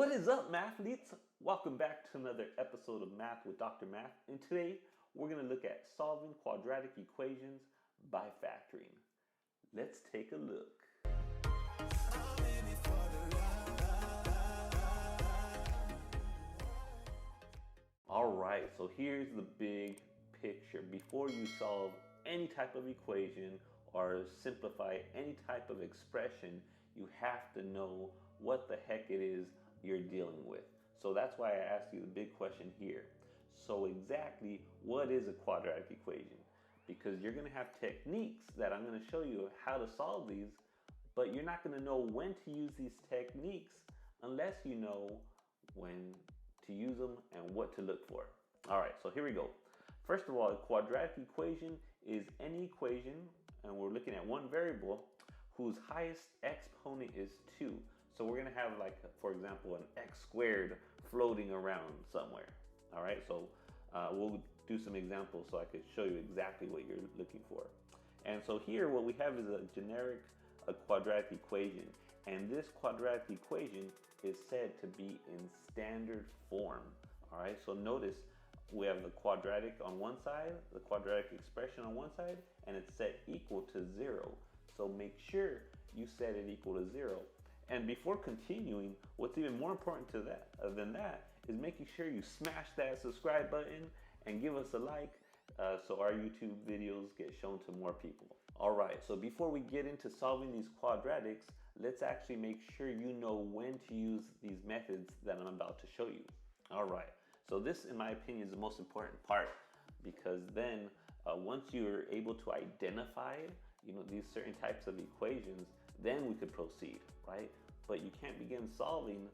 What is up, mathletes? Welcome back to another episode of Math with Dr. Math. And today we're going to look at solving quadratic equations by factoring. Let's take a look. Alright, so here's the big picture. Before you solve any type of equation or simplify any type of expression, you have to know what the heck it is you're dealing with. So that's why I asked you the big question here. So exactly what is a quadratic equation? Because you're going to have techniques that I'm going to show you how to solve these, but you're not going to know when to use these techniques unless you know when to use them and what to look for. All right, so here we go. First of all, a quadratic equation is any equation, and we're looking at one variable whose highest exponent is 2. So we're going to have, like, for example, an x squared floating around somewhere. All right, so we'll do some examples so I could show you exactly what you're looking for. And so here what we have is a quadratic equation. And this quadratic equation is said to be in standard form. All right, so notice we have the quadratic on one side, the quadratic expression on one side, and it's set equal to 0. So make sure you set it equal to 0. And before continuing, what's even more important than that is making sure you smash that subscribe button and give us a like so our YouTube videos get shown to more people. All right, so before we get into solving these quadratics, let's actually make sure you know when to use these methods that I'm about to show you. All right, so this, in my opinion, is the most important part, because then once you're able to identify these certain types of equations, then we could proceed, right? But you can't begin solving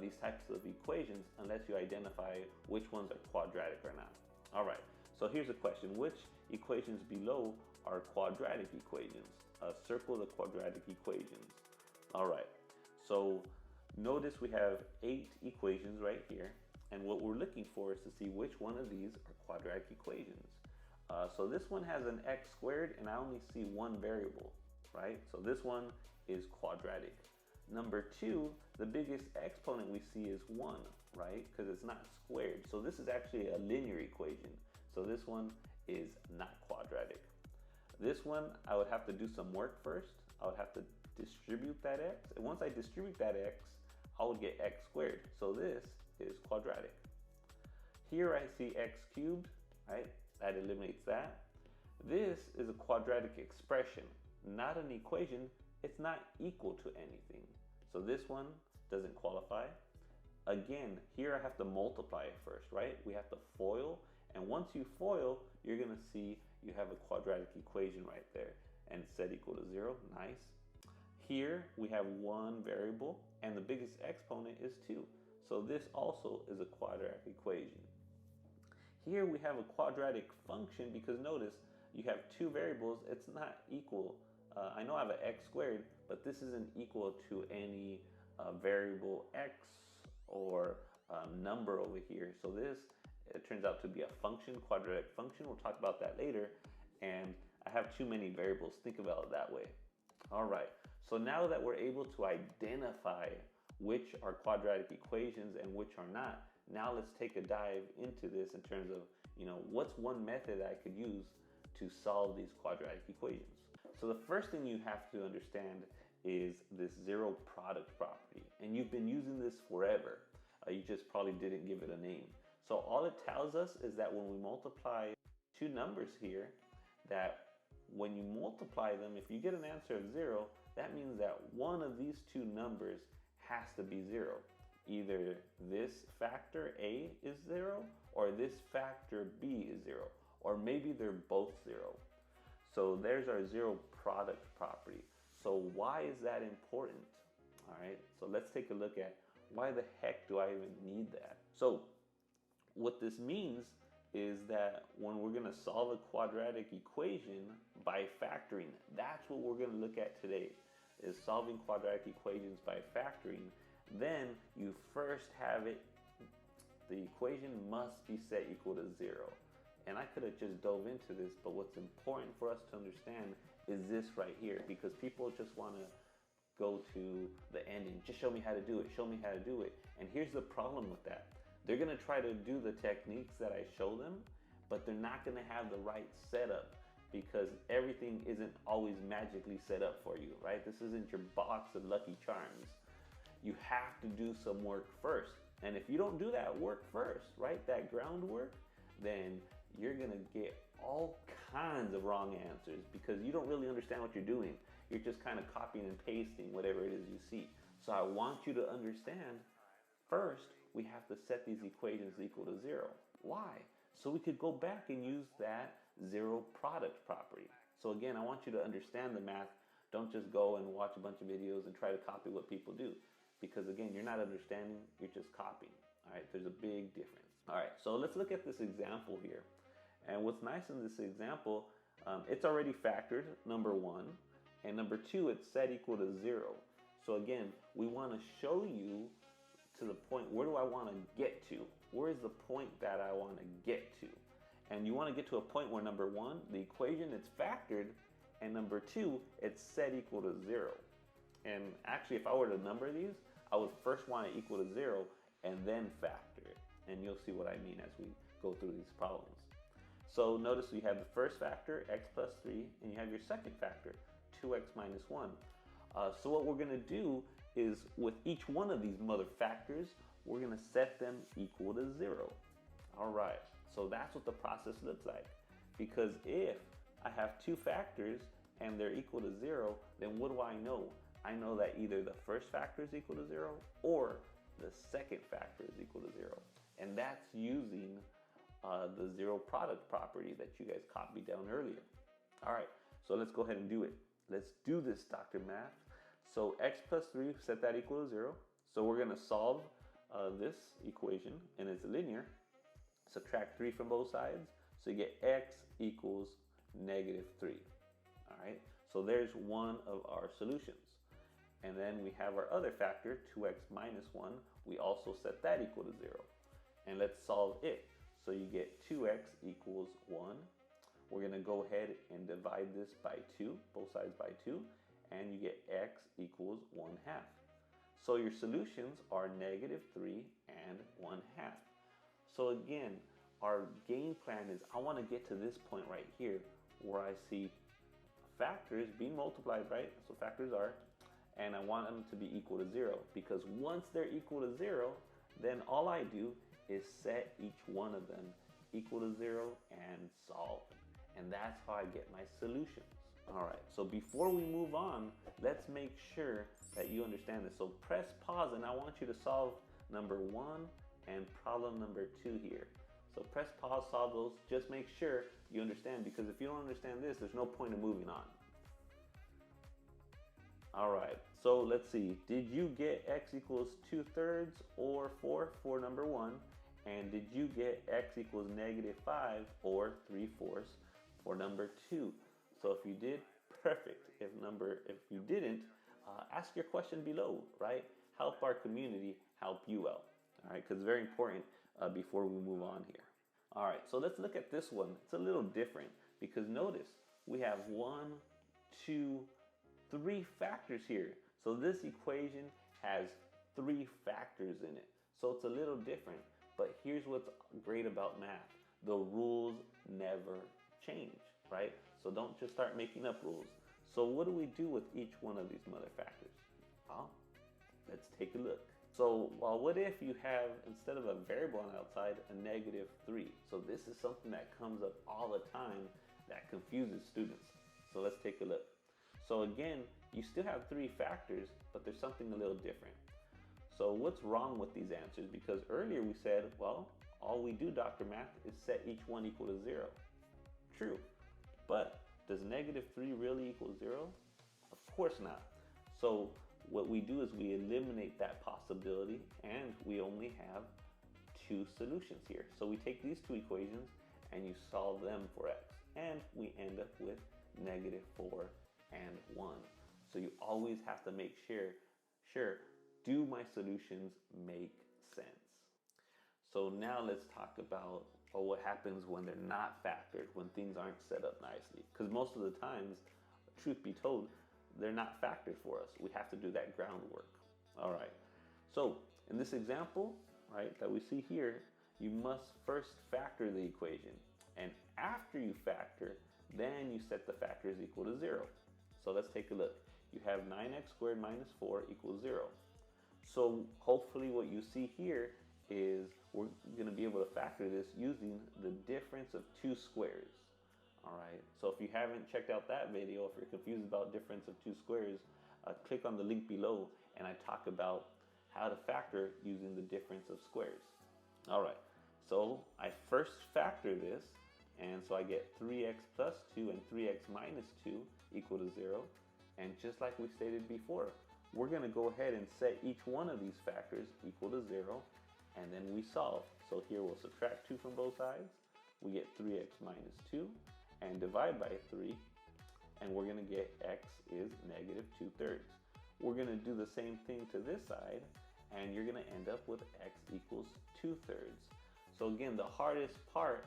these types of equations unless you identify which ones are quadratic or not. All right, so here's a question. Which equations below are quadratic equations? Circle the quadratic equations. All right, so notice we have 8 equations right here, and what we're looking for is to see which one of these are quadratic equations. So this one has an x squared, and I only see one variable, right? So this one is quadratic. Number 2, the biggest exponent we see is 1, right? Because it's not squared. So this is actually a linear equation. So this one is not quadratic. This one, I would have to do some work first. I would have to distribute that x. And once I distribute that x, I would get x squared. So this is quadratic. Here I see x cubed, right? That eliminates that. This is a quadratic expression, not an equation. It's not equal to anything. So this one doesn't qualify. Again, here I have to multiply it first, right? We have to FOIL. And once you FOIL, you're going to see you have a quadratic equation right there. And it's set equal to 0. Nice. Here we have one variable, and the biggest exponent is 2. So this also is a quadratic equation. Here we have a quadratic function because notice you have 2 variables. It's not equal. I know I have an x squared, but this isn't equal to any variable x or number over here. So this, it turns out to be a function, quadratic function. We'll talk about that later. And I have too many variables. Think about it that way. All right. So now that we're able to identify which are quadratic equations and which are not, now let's take a dive into this in terms of, what's one method I could use to solve these quadratic equations. So the first thing you have to understand is this zero product property. And you've been using this forever. You just probably didn't give it a name. So all it tells us is that when we multiply 2 numbers here, that when you multiply them, if you get an answer of 0, that means that one of these 2 numbers has to be 0. Either this factor A is 0 or this factor B is 0, or maybe they're both 0. So there's our zero product property. So why is that important? All right, so let's take a look at why the heck do I even need that? So what this means is that when we're going to solve a quadratic equation by factoring, that's what we're going to look at today, is solving quadratic equations by factoring. Then you first have it, the equation must be set equal to 0. And I could have just dove into this, but what's important for us to understand is this right here, because people just want to go to the ending. Just show me how to do it, show me how to do it. And here's the problem with that. They're gonna try to do the techniques that I show them, but they're not gonna have the right setup because everything isn't always magically set up for you, right? This isn't your box of Lucky Charms. You have to do some work first. And if you don't do that work first, right, that groundwork, then you're gonna get all kinds of wrong answers because you don't really understand what you're doing. You're just kind of copying and pasting whatever it is you see. So I want you to understand, first, we have to set these equations equal to 0. Why? So we could go back and use that zero product property. So again, I want you to understand the math. Don't just go and watch a bunch of videos and try to copy what people do. Because again, you're not understanding, you're just copying. All right, there's a big difference. All right, so let's look at this example here. And what's nice in this example, it's already factored, number 1. And number 2, it's set equal to 0. So again, we want to show you to the point, where do I want to get to? Where is the point that I want to get to? And you want to get to a point where number 1, the equation is factored, and number 2, it's set equal to 0. And actually, if I were to number these, I would first want it equal to 0 and then factor it. And you'll see what I mean as we go through these problems. So notice you have the first factor, x plus 3, and you have your second factor, 2x minus 1. So what we're going to do is with each one of these mother factors, we're going to set them equal to 0. All right, so that's what the process looks like. Because if I have 2 factors and they're equal to 0, then what do I know? I know that either the first factor is equal to 0 or the second factor is equal to 0. And that's using the zero product property that you guys copied down earlier. All right, so let's go ahead and do it. Let's do this, Dr. Math. So x plus 3, set that equal to 0. So we're going to solve this equation, and it's linear. Subtract 3 from both sides. So you get x equals negative 3. All right, so there's one of our solutions. And then we have our other factor, 2x minus 1. We also set that equal to 0. And let's solve it. So you get 2x equals 1. We're going to go ahead and divide this by 2, both sides by 2, and you get x equals 1/2. So your solutions are negative 3 and 1/2. So again, our game plan is I want to get to this point right here where I see factors being multiplied, right? So factors are, and I want them to be equal to 0, because once they're equal to 0, then all I do is set each one of them equal to 0 and solve. And that's how I get my solutions. All right, so before we move on, let's make sure that you understand this. So press pause, and I want you to solve number 1 and problem number 2 here. So press pause, solve those. Just make sure you understand, because if you don't understand this, there's no point in moving on. All right, so let's see. Did you get x equals 2/3 or 4 for number 1? And did you get x equals negative 5 or 3/4 for number 2? So if you did, perfect. If you didn't, ask your question below, right? Help our community help you out, all right? Because it's very important before we move on here. All right, so let's look at this one. It's a little different because notice we have 1, 2, 3 factors here. So this equation has 3 factors in it. So it's a little different, but here's what's great about math. The rules never change, right? So don't just start making up rules. So what do we do with each one of these mother factors? Well, let's take a look. So, well, what if you have, instead of a variable on the outside, a negative 3? So this is something that comes up all the time that confuses students. So let's take a look. So again, you still have 3 factors, but there's something a little different. So what's wrong with these answers? Because earlier we said, well, all we do, Dr. Math, is set each one equal to 0. True. But does negative 3 really equal 0? Of course not. So what we do is we eliminate that possibility, and we only have 2 solutions here. So we take these 2 equations and you solve them for x, and we end up with negative 4 and 1. So you always have to make sure, do my solutions make sense? So now let's talk about what happens when they're not factored, when things aren't set up nicely. Because most of the times, truth be told, they're not factored for us. We have to do that groundwork. All right, so in this example, right, that we see here, you must first factor the equation. And after you factor, then you set the factors equal to 0. So let's take a look. You have 9x squared minus 4 equals 0. So hopefully what you see here is we're going to be able to factor this using the difference of two squares. All right, so if you haven't checked out that video, if you're confused about difference of two squares, click on the link below and I talk about how to factor using the difference of squares. All right, so I first factor this, and so I get 3x plus 2 and 3x minus 2 equal to 0. And just like we stated before, we're going to go ahead and set each one of these factors equal to 0, and then we solve. So here we'll subtract 2 from both sides. We get 3x minus 2 and divide by 3, and we're going to get x is negative 2/3. We're going to do the same thing to this side, and you're going to end up with x equals 2/3. So again, the hardest part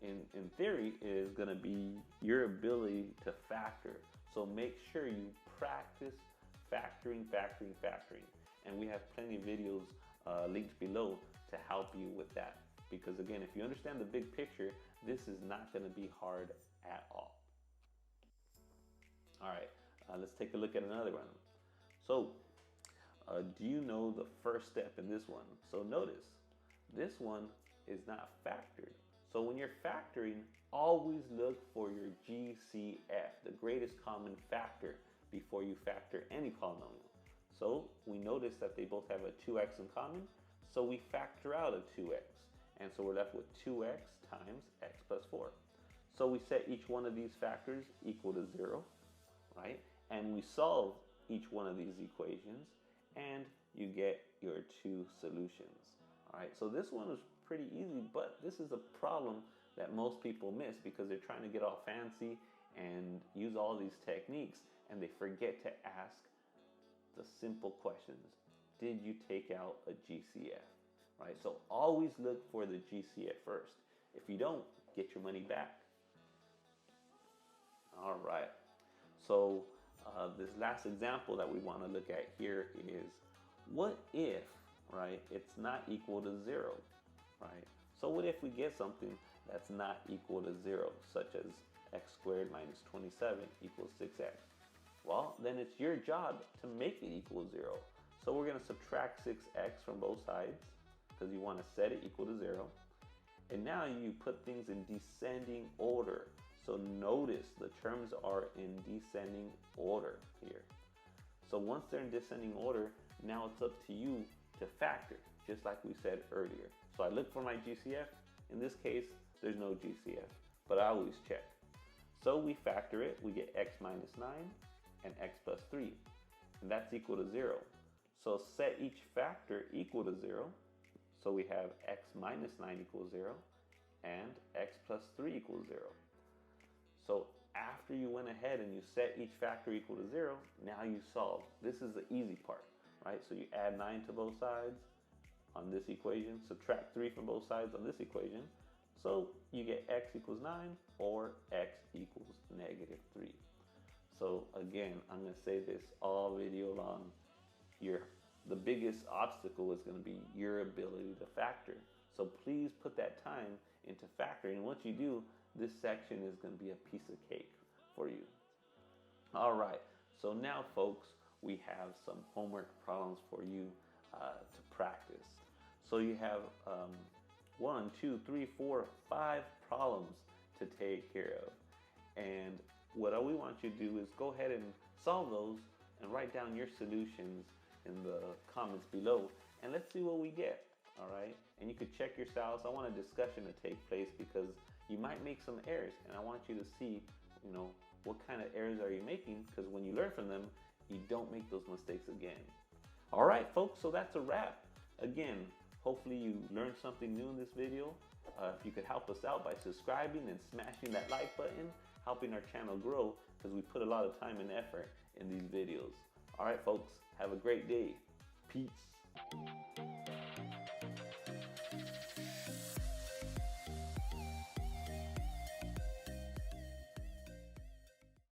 in theory is going to be your ability to factor. So make sure you practice factoring. And we have plenty of videos linked below to help you with that. Because again, if you understand the big picture, this is not going to be hard at all. All right, let's take a look at another one. So do you know the first step in this one? So notice, this one is not factored. So when you're factoring, always look for your GCF, the greatest common factor, before you factor any polynomial. So we notice that they both have a 2x in common, so we factor out a 2x. And so we're left with 2x times x plus 4. So we set each one of these factors equal to 0, right? And we solve each one of these equations, and you get your two solutions. All right, so this one is pretty easy, but this is a problem that most people miss because they're trying to get all fancy and use all these techniques, and they forget to ask the simple questions. Did you take out a GCF? Right, so always look for the GCF first. If you don't, get your money back. All right, so this last example that we want to look at here is, what if, right, it's not equal to 0, right? So what if we get something that's not equal to 0, such as x squared minus 27 equals 6x? Well, then it's your job to make it equal 0. So we're going to subtract 6x from both sides because you want to set it equal to 0. And now you put things in descending order. So notice the terms are in descending order here. So once they're in descending order, now it's up to you to factor, just like we said earlier. So I look for my GCF. In this case, there's no GCF, but I always check. So we factor it, we get x minus 9 and x plus 3, and that's equal to 0. So set each factor equal to 0. So we have x minus 9 equals 0 and x plus 3 equals 0. So after you went ahead and you set each factor equal to 0, now you solve. This is the easy part, right? So you add 9 to both sides on this equation, subtract 3 from both sides on this equation. So you get x equals 9 or x equals negative 3. So again, I'm going to say this all video long. The biggest obstacle is going to be your ability to factor. So please put that time into factoring. And once you do, this section is going to be a piece of cake for you. All right. So now, folks, we have some homework problems for you to practice. So you have 1, 2, 3, 4, 5 problems to take care of. And what we want you to do is go ahead and solve those and write down your solutions in the comments below, and let's see what we get. All right, and you could check yourselves. I want a discussion to take place because you might make some errors, and I want you to see, what kind of errors are you making, because when you learn from them, you don't make those mistakes again. All right, folks, so that's a wrap. Again, hopefully you learned something new in this video. If you could help us out by subscribing and smashing that like button, helping our channel grow, because we put a lot of time and effort in these videos. All right, folks, have a great day. Peace.